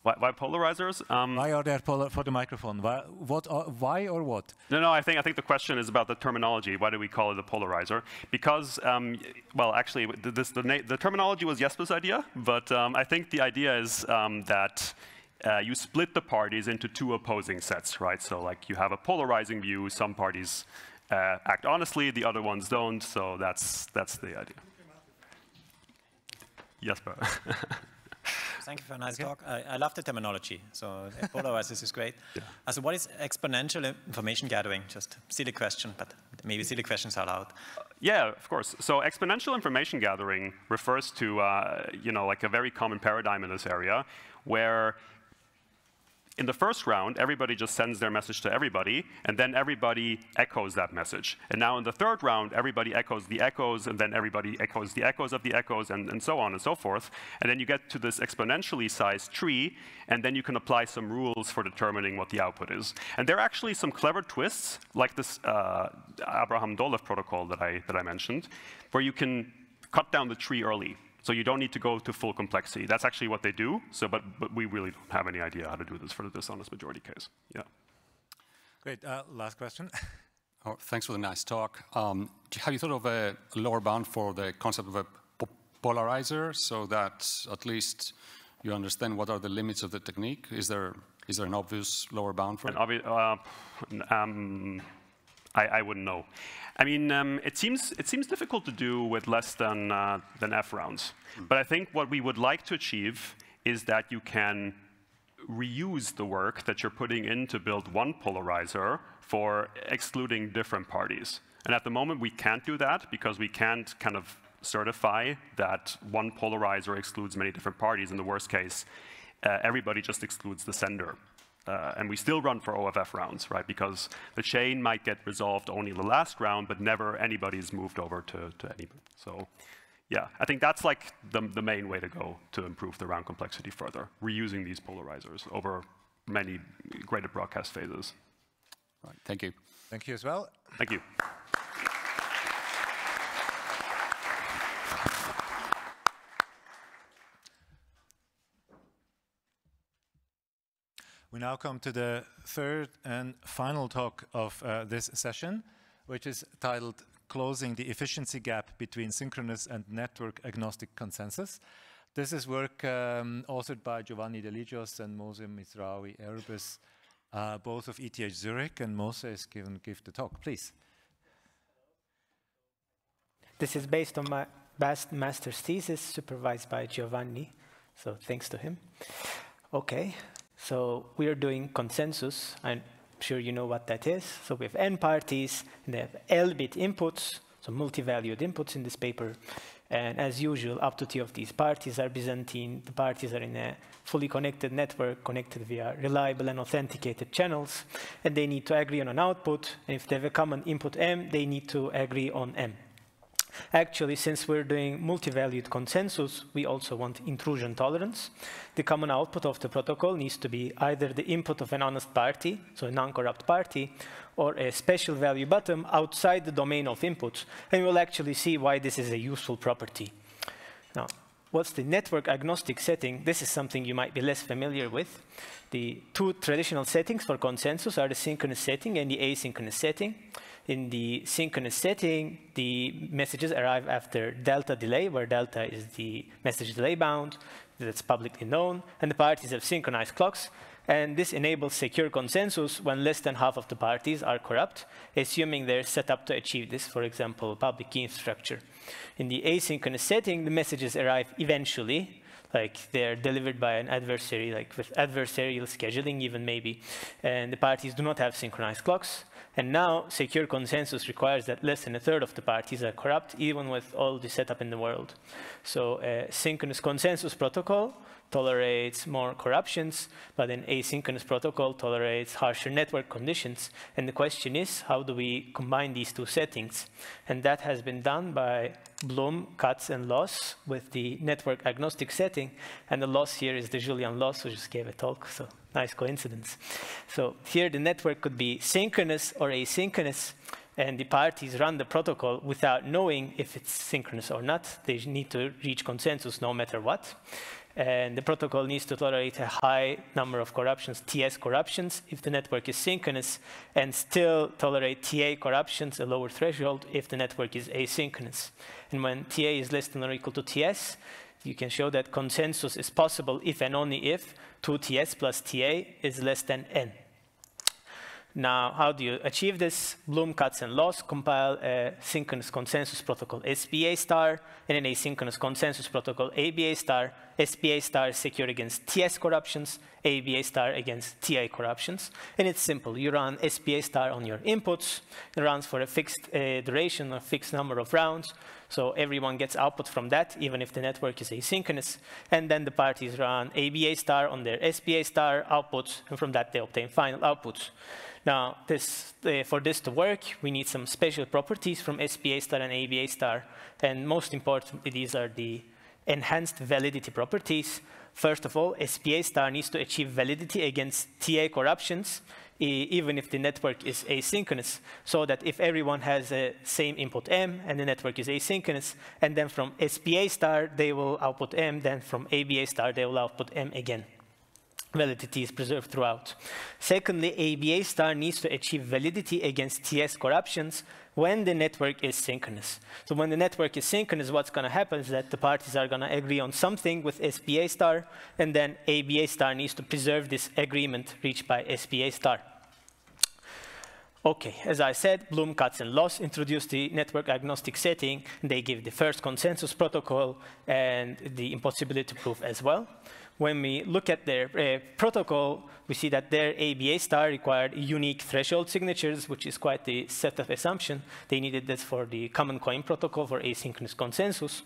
Speaker 5: Why polarizers?
Speaker 1: Why are there for the microphone? Why or what?
Speaker 5: No, I think the question is about the terminology. Why do we call it a polarizer? Because, well, actually, the terminology was Jesper's idea, but I think the idea is that you split the parties into two opposing sets, right? So, like, you have a polarizing view. Some parties act honestly, the other ones don't. So that's the idea. Jesper.
Speaker 6: Thank you for a nice talk. I love the terminology. So polarizers is great. Yeah. So what is exponential information gathering? Just silly question, but maybe silly questions are allowed.
Speaker 5: Yeah, of course. So exponential information gathering refers to like a very common paradigm in this area, where in the first round, everybody just sends their message to everybody, and then everybody echoes that message. And now in the third round, everybody echoes the echoes, and then everybody echoes the echoes of the echoes, and so on and so forth. And then you get to this exponentially sized tree, and then you can apply some rules for determining what the output is. And there are actually some clever twists, like this Abraham-Dolev protocol that I mentioned, where you can cut down the tree early. So you don't need to go to full complexity. That's actually what they do. So, but we really don't have any idea how to do this for the dishonest majority case. Yeah.
Speaker 1: Great. Last question.
Speaker 4: Oh, thanks for the nice talk. Have you thought of a lower bound for the concept of a polarizer, so that at least you understand what are the limits of the technique? Is there an obvious lower bound for it?
Speaker 5: I wouldn't know. I mean, it seems difficult to do with less than F rounds. But I think what we would like to achieve is that you can reuse the work that you're putting in to build one polarizer for excluding different parties. And at the moment, we can't do that because we can't kind of certify that one polarizer excludes many different parties. In the worst case, everybody just excludes the sender. And we still run for OFF rounds, right? Because the chain might get resolved only in the last round, but never anybody's moved over to anybody. So yeah, I think that's like the main way to go to improve the round complexity further, reusing these polarizers over many graded broadcast phases.
Speaker 4: All right, thank you.
Speaker 1: Thank you as well.
Speaker 5: Thank you.
Speaker 1: We now come to the third and final talk of this session, which is titled Closing the Efficiency Gap Between Synchronous and Network Agnostic Consensus. This is work authored by Giovanni De Ligios and Mose Mizraoui Erbes, both of ETH Zurich, and Mose is give the talk, please.
Speaker 7: This is based on my master's thesis supervised by Giovanni, so thanks to him. Okay, so we are doing consensus. I'm sure you know what that is. So we have n parties, and they have L-bit inputs, so multi-valued inputs in this paper. And as usual, up to t of these parties are Byzantine. The parties are in a fully connected network, connected via reliable and authenticated channels, and they need to agree on an output. And if they have a common input m, they need to agree on m. Actually, since we're doing multi-valued consensus, we also want intrusion tolerance. The common output of the protocol needs to be either the input of an honest party, so a non-corrupt party, or a special value bottom outside the domain of inputs. And we'll actually see why this is a useful property. Now, what's the network agnostic setting? This is something you might be less familiar with. The two traditional settings for consensus are the synchronous setting and the asynchronous setting. In the synchronous setting, the messages arrive after delta delay, where delta is the message delay bound that's publicly known, and the parties have synchronized clocks. And this enables secure consensus when less than half of the parties are corrupt, assuming they're set up to achieve this, for example, public key infrastructure. In the asynchronous setting, the messages arrive eventually, like they're delivered by an adversary, like with adversarial scheduling even maybe, and the parties do not have synchronized clocks. And now secure consensus requires that less than a third of the parties are corrupt, even with all the setup in the world. So a synchronous consensus protocol tolerates more corruptions, but an asynchronous protocol tolerates harsher network conditions. And the question is, how do we combine these two settings? And that has been done by Bloom, Katz, and Loss with the network agnostic setting. And the loss here is the Julian Loss, who just gave a talk, so nice coincidence. So here the network could be synchronous or asynchronous, and the parties run the protocol without knowing if it's synchronous or not. They need to reach consensus no matter what. And the protocol needs to tolerate a high number of corruptions, TS corruptions, if the network is synchronous, and still tolerate TA corruptions, a lower threshold, if the network is asynchronous. And when TA is less than or equal to TS, you can show that consensus is possible if and only if 2TS plus TA is less than N. Now, how do you achieve this? Bloom, Katz, and Loss compile a synchronous consensus protocol SPA star and an asynchronous consensus protocol ABA star. SPA star is secure against TS corruptions, ABA star against TA corruptions. And it's simple. You run SPA star on your inputs. It runs for a fixed duration, a fixed number of rounds. So everyone gets output from that, even if the network is asynchronous. And then the parties run ABA star on their SPA star outputs, and from that they obtain final outputs. Now, for this to work, we need some special properties from SPA star and ABA star. And most importantly, these are the enhanced validity properties. First of all, SPA star needs to achieve validity against TA corruptions, even if the network is asynchronous, so that if everyone has a same input M and the network is asynchronous, and then from SPA star they will output M, then from ABA star they will output M again. Validity is preserved throughout. Secondly, ABA star needs to achieve validity against TS corruptions when the network is synchronous. So when the network is synchronous, what's going to happen is that the parties are going to agree on something with SPA star, and then ABA star needs to preserve this agreement reached by SPA star. Okay, as I said, Bloom, Katz, and Loss introduced the network agnostic setting. They give the first consensus protocol and the impossibility proof as well. When we look at their protocol, we see that their ABA star required unique threshold signatures, which is quite the setup assumption. They needed this for the common coin protocol for asynchronous consensus.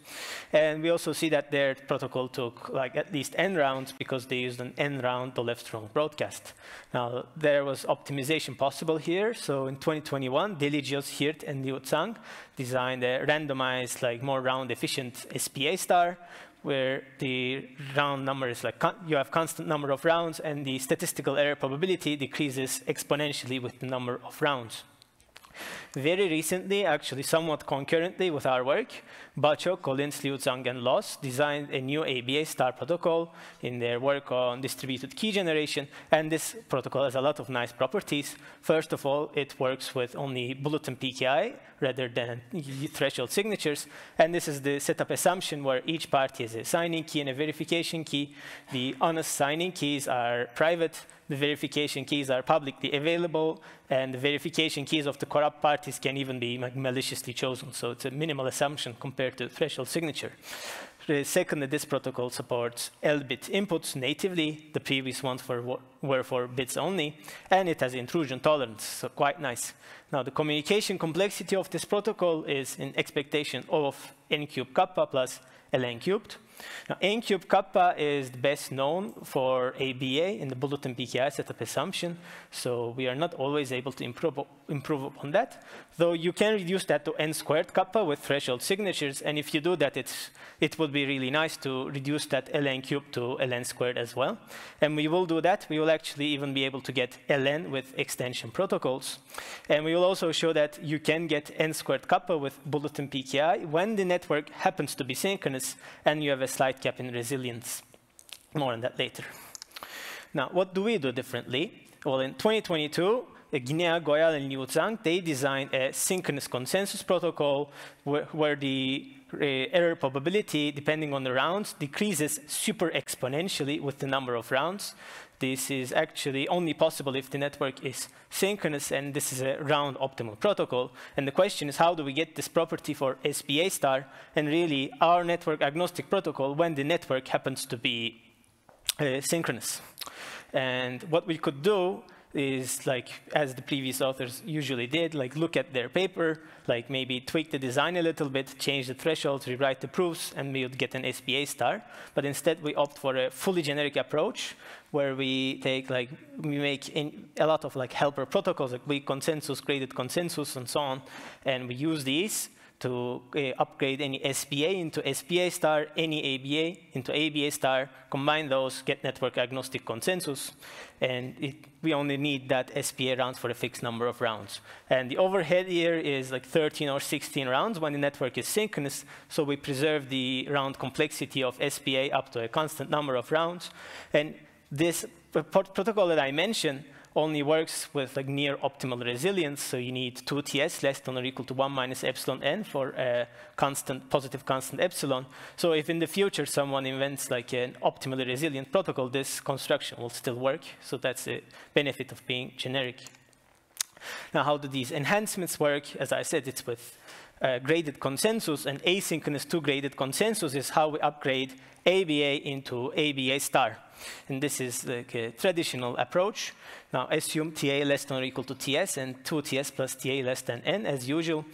Speaker 7: And we also see that their protocol took like at least n rounds because they used an n round to left strong broadcast. Now, there was optimization possible here. So in 2021, De Ligios, Hirt, and Liu Zhang designed a randomized, like more round efficient SPA star, where the round number is like, you have constant number of rounds, and the statistical error probability decreases exponentially with the number of rounds. Very recently, actually somewhat concurrently with our work, Bachok, Collins, Liu Zhang, and Loss designed a new ABA star protocol in their work on distributed key generation. And this protocol has a lot of nice properties. First of all, it works with only bulletin PKI rather than threshold signatures. And this is the setup assumption where each party has a signing key and a verification key. The honest signing keys are private. The verification keys are publicly available, and the verification keys of the corrupt parties can even be maliciously chosen. So it's a minimal assumption compared to threshold signature. Secondly, this protocol supports L-bit inputs natively. The previous ones were for bits only, and it has intrusion tolerance, so quite nice. Now, the communication complexity of this protocol is in expectation of n cubed kappa plus ln cubed. Now, n cubed kappa is the best known for ABA in the bulletin PKI setup assumption, so we are not always able to improve upon that, though you can reduce that to n squared kappa with threshold signatures, and if you do that, it would be really nice to reduce that ln cubed to ln squared as well. And we will do that. We will actually even be able to get ln with extension protocols. And we will also show that you can get n squared kappa with bulletin PKI when the network happens to be synchronous and you have a slight cap in resilience. More on that later. Now, what do we do differently? Well, in 2022, Guinea, Goyal, and Liu Zhang, they designed a synchronous consensus protocol where the error probability, depending on the rounds, decreases super exponentially with the number of rounds. This is actually only possible if the network is synchronous, and this is a round optimal protocol. And the question is, how do we get this property for SPA star and really our network agnostic protocol when the network happens to be synchronous? And what we could do is, like, as the previous authors usually did, like look at their paper, like maybe tweak the design a little bit, change the thresholds, rewrite the proofs, and we would get an SPA star. But instead, we opt for a fully generic approach where we take, like, we make a lot of like helper protocols, like weak consensus, graded consensus, and so on, and we use these to upgrade any SPA into SPA star, any ABA into ABA star, combine those, get network agnostic consensus, and we only need that SPA rounds for a fixed number of rounds. And the overhead here is like 13 or 16 rounds when the network is synchronous, so we preserve the round complexity of SPA up to a constant number of rounds. And this protocol that I mentioned only works with like near optimal resilience, so you need 2 TS less than or equal to 1 minus epsilon n for a constant, positive constant epsilon. So if in the future someone invents like an optimally resilient protocol, this construction will still work. So that's a benefit of being generic. Now, how do these enhancements work? As I said, it's with graded consensus, and asynchronous to graded consensus is how we upgrade ABA into ABA star. And this is like a traditional approach. Now, assume TA less than or equal to TS and 2 TS plus TA less than N as usual.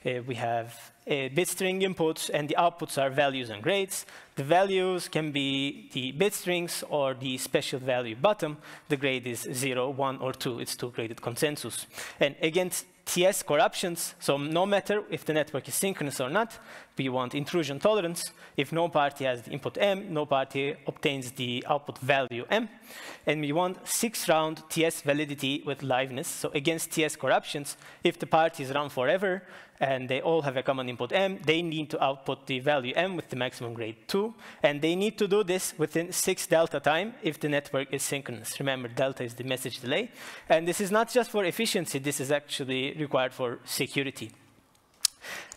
Speaker 7: We have bit string inputs, and the outputs are values and grades. The values can be the bit strings or the special value bottom. The grade is 0, 1, or 2. It's 2 graded consensus. And against TS corruptions, so no matter if the network is synchronous or not, we want intrusion tolerance. If no party has the input M, no party obtains the output value M. And we want 6-round TS validity with liveness. So against TS corruptions, if the parties run forever and they all have a common input M, they need to output the value M with the maximum grade 2. And they need to do this within 6 delta time if the network is synchronous. Remember, delta is the message delay. And this is not just for efficiency, this is actually required for security.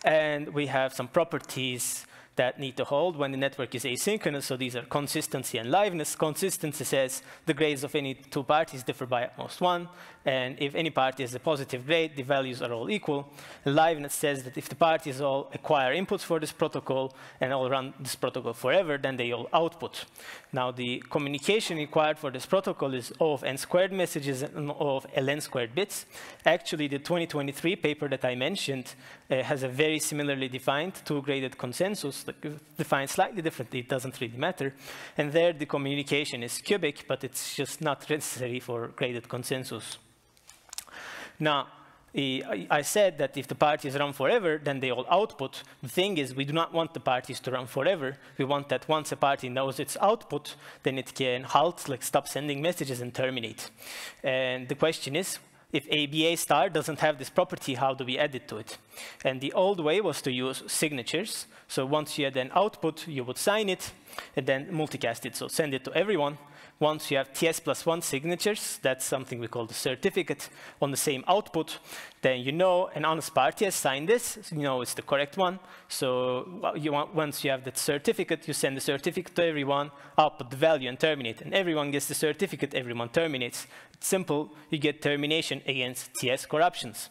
Speaker 7: And we have some properties that need to hold when the network is asynchronous. So these are consistency and liveness. Consistency says the grades of any 2 parties differ by at most 1. And if any party has a positive grade, the values are all equal. Liveness says that if the parties all acquire inputs for this protocol and all run this protocol forever, then they all output. Now, the communication required for this protocol is O of n squared messages and O of ln squared bits. Actually, the 2023 paper that I mentioned has a very similarly defined 2-graded consensus, defined slightly differently. It doesn't really matter. And there, the communication is cubic, but it's just not necessary for graded consensus. Now, I said that if the parties run forever, then they all output. The thing is, we do not want the parties to run forever. We want that once a party knows its output, then it can halt, like stop sending messages and terminate. And the question is, if ABA star doesn't have this property, how do we add it to it? And the old way was to use signatures. So once you had an output, you would sign it and then multicast it, so send it to everyone. Once you have TS+1 signatures, that's something we call the certificate on the same output, then you know an honest party has signed this, so you know it's the correct one. So once you have that certificate, you send the certificate to everyone, output the value and terminate. And everyone gets the certificate, everyone terminates. It's simple, you get termination against TS corruptions.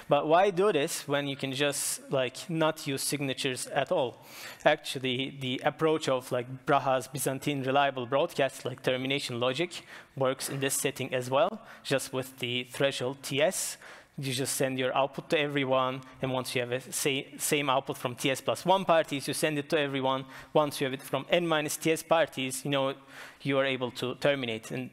Speaker 7: But why do this when you can just not use signatures at all? Actually, the approach of Braha's Byzantine reliable broadcast, like termination logic, works in this setting as well, just with the threshold TS. You just send your output to everyone, and once you have a same output from TS+1 parties, you send it to everyone. Once you have it from n-TS parties, you are able to terminate. And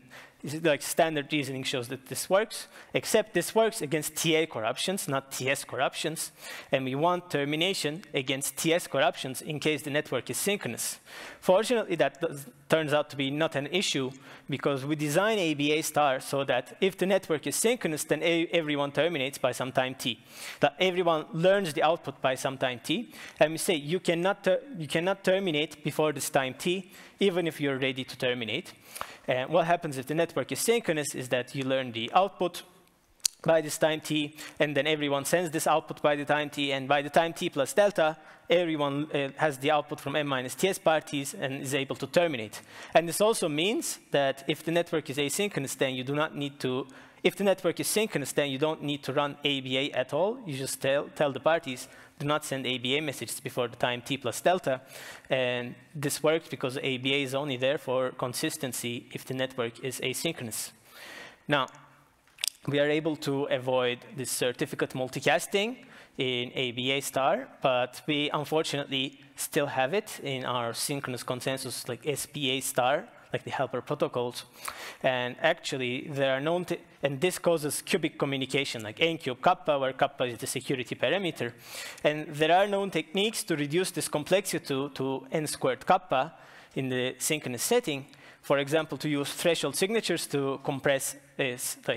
Speaker 7: standard reasoning shows that this works, except this works against TA corruptions, not TS corruptions. And we want termination against TS corruptions in case the network is synchronous. Fortunately, that turns out to be not an issue because we design ABA star so that if the network is synchronous, then everyone terminates by some time t. That everyone learns the output by some time t. And we say you cannot terminate before this time t, even if you're ready to terminate. And what happens if the network is synchronous is that you learn the output by this time t, and then everyone sends this output by the time t, and by the time t plus delta, everyone has the output from n-TS parties and is able to terminate. And this also means that if the network is asynchronous, then you do not need to, if the network is synchronous, then you don't need to run ABA at all. You just tell the parties, do not send ABA messages before the time t plus delta. And this works because ABA is only there for consistency if the network is asynchronous. Now, we are able to avoid this certificate multicasting in ABA star, but we unfortunately still have it in our synchronous consensus like SPA star, like the helper protocols. And actually, there are known, and this causes cubic communication, like n cube kappa, where kappa is the security parameter. And there are known techniques to reduce this complexity to n squared kappa in the synchronous setting. For example, to use threshold signatures to compress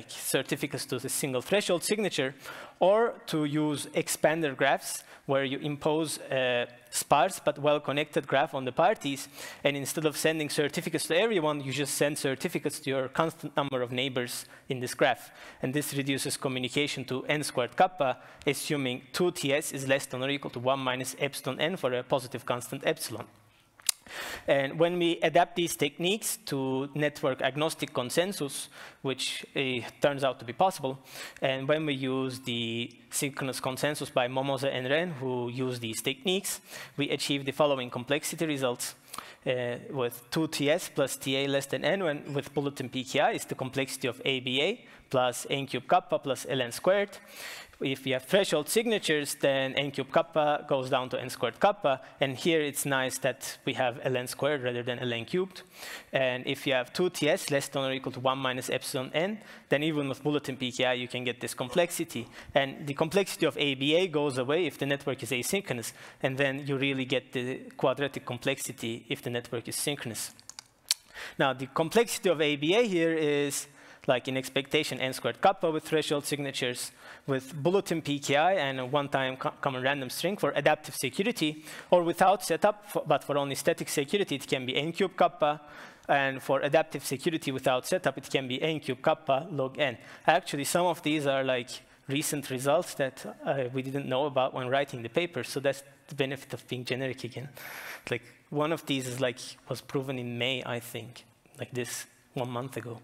Speaker 7: certificates to the single threshold signature, or to use expander graphs where you impose a sparse but well-connected graph on the parties, and instead of sending certificates to everyone, you just send certificates to your constant number of neighbors in this graph. And this reduces communication to n squared kappa, assuming 2TS is less than or equal to 1 minus epsilon n for a positive constant epsilon. And when we adapt these techniques to network agnostic consensus, which turns out to be possible, and when we use the synchronous consensus by Momose and Ren, who use these techniques, we achieve the following complexity results. With 2TS plus TA less than n, when with bulletin PKI is the complexity of ABA plus n cube kappa plus ln squared. If you have threshold signatures, then n cube kappa goes down to n squared kappa. And here it's nice that we have ln squared rather than ln cubed. And if you have 2TS less than or equal to 1 minus epsilon n, then even with bulletin PKI, you can get this complexity. And the complexity of ABA goes away if the network is asynchronous. And then you really get the quadratic complexity if the network is synchronous. Now, the complexity of ABA here is like in expectation n squared kappa with threshold signatures, with bulletin PKI and a one-time common random string for adaptive security, or without setup, but for only static security, it can be n cube kappa, and for adaptive security without setup, it can be n cube kappa log n. Actually, some of these are like recent results that we didn't know about when writing the paper, so that's the benefit of being generic again. Like one of these is was proven in May, I think, like this 1 month ago.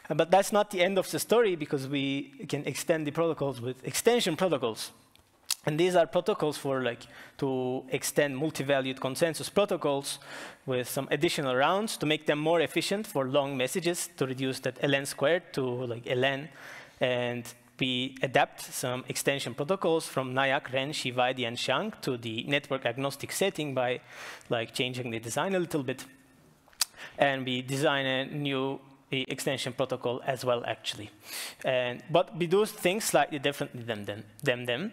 Speaker 7: But that's not the end of the story, because we can extend the protocols with extension protocols. And these are protocols for to extend multi-valued consensus protocols with some additional rounds to make them more efficient for long messages, to reduce that ln squared to ln. And we adapt some extension protocols from Nayak, Ren, Shivaidi, and Shang to the network agnostic setting by changing the design a little bit. And we design a new extension protocol as well, actually. But we do things slightly differently than them.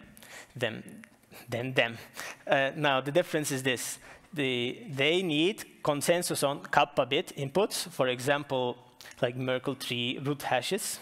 Speaker 7: Now, the difference is this. They need consensus on kappa bit inputs, for example, like Merkle tree root hashes.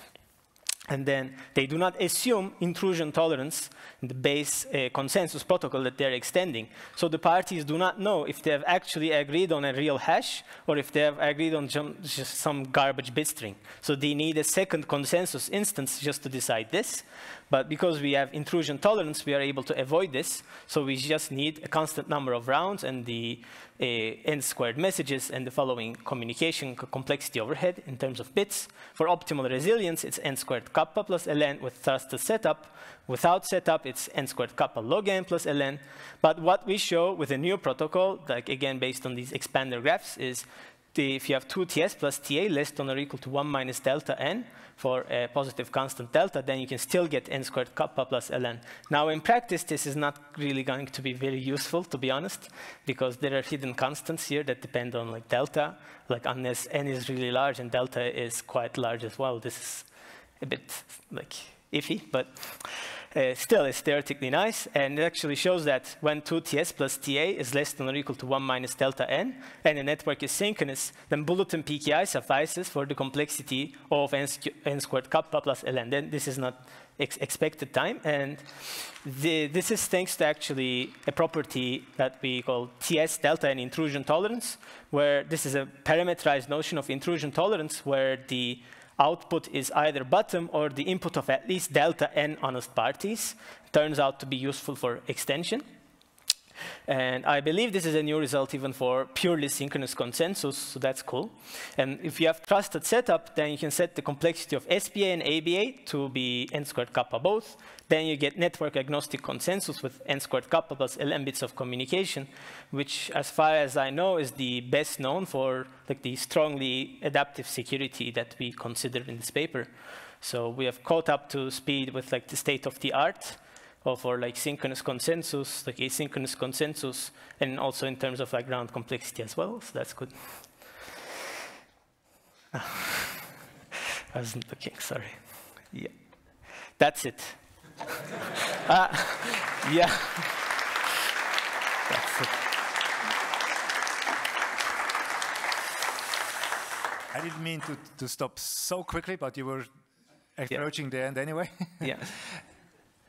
Speaker 7: And then they do not assume intrusion tolerance in the base consensus protocol that they're extending. So the parties do not know if they have actually agreed on a real hash or if they have agreed on just some garbage bit string. So they need a second consensus instance just to decide this. But because we have intrusion tolerance, we are able to avoid this. So we just need a constant number of rounds and the n-squared messages and the following communication complexity overhead in terms of bits. For optimal resilience, it's n-squared kappa plus ln with trusted setup. Without setup, it's n-squared kappa log n plus ln. But what we show with a new protocol, like again based on these expander graphs, is if you have 2ts plus ta less than or equal to 1 minus delta n for a positive constant delta, then you can still get n-squared kappa plus ln. Now, in practice, this is not really going to be very useful, to be honest, because there are hidden constants here that depend on like delta, like unless n is really large and delta is quite large as well. This is a bit like iffy, but still it's theoretically nice, and it actually shows that when 2ts plus ta is less than or equal to 1 minus delta n, and the network is synchronous, then bulletin PKI suffices for the complexity of n squared kappa plus ln. Then this is not expected time, and this is thanks to actually a property that we call ts delta n intrusion tolerance, where this is a parameterized notion of intrusion tolerance where the output is either bottom or the input of at least delta n honest parties. Turns out to be useful for extension. And I believe this is a new result even for purely synchronous consensus, so that's cool. And if you have trusted setup, then you can set the complexity of SPA and ABA to be n squared kappa both. Then you get network agnostic consensus with n squared kappa plus ln bits of communication, which, as far as I know, is the best known for like the strongly adaptive security that we consider in this paper. So we have caught up to speed with like the state of the art for like synchronous consensus, like asynchronous consensus, and also in terms of like ground complexity as well. So that's good. I wasn't looking, sorry. Yeah, that's it. Yeah, that's it.
Speaker 1: I didn't mean to stop so quickly, but you were approaching the end anyway.
Speaker 7: Yeah.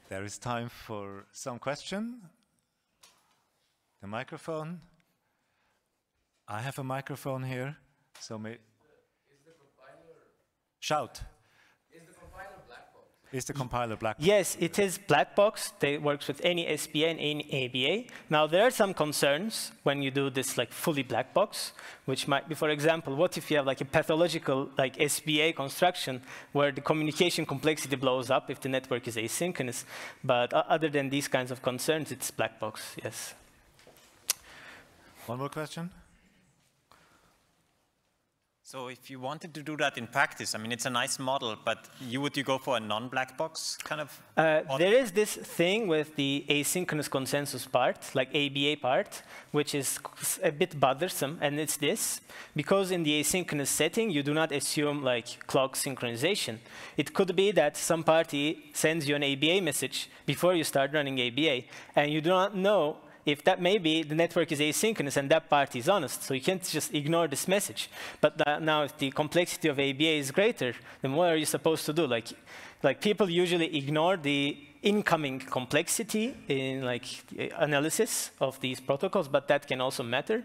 Speaker 1: There is time for some question. The microphone. I have a microphone here, so may. Is the compiler? Shout. Is the compiler black box? Is the compiler black box?
Speaker 7: Yes, it is black box. It works with any SPA and any ABA. Now, there are some concerns when you do this like fully black box, which might be, for example, what if you have like a pathological like SPA construction where the communication complexity blows up if the network is asynchronous? But other than these kinds of concerns, it's black box, yes.
Speaker 1: One more question?
Speaker 6: So if you wanted to do that in practice, I mean, it's a nice model, but would you go for a non-black box kind of?
Speaker 7: There is this thing with the asynchronous consensus part, like ABA part, which is a bit bothersome, and it's this. Because in the asynchronous setting, you do not assume like clock synchronization. It could be that some party sends you an ABA message before you start running ABA, and you do not know if that maybe the network is asynchronous and that party is honest, so you can't just ignore this message. But now if the complexity of ABA is greater, then what are you supposed to do? Like people usually ignore the incoming complexity in like analysis of these protocols, but that can also matter.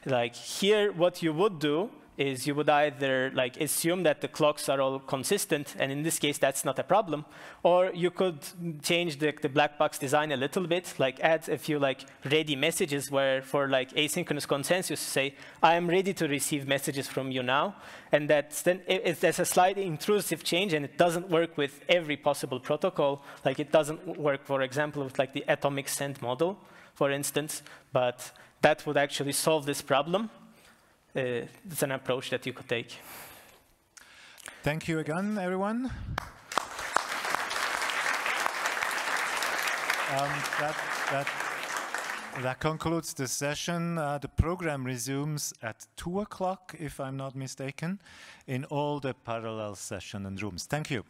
Speaker 7: Like here, what you would do is you would either like assume that the clocks are all consistent, and in this case that's not a problem, or you could change the black box design a little bit, like add a few like ready messages where for like asynchronous consensus say, I am ready to receive messages from you now, and that's then there's a slightly intrusive change, and it doesn't work with every possible protocol. Like it doesn't work, for example, with like the atomic send model, for instance, but that would actually solve this problem. It's an approach that you could take.
Speaker 1: Thank you again, everyone. That concludes the session. The program resumes at 2 o'clock, if I'm not mistaken, in all the parallel session and rooms. Thank you.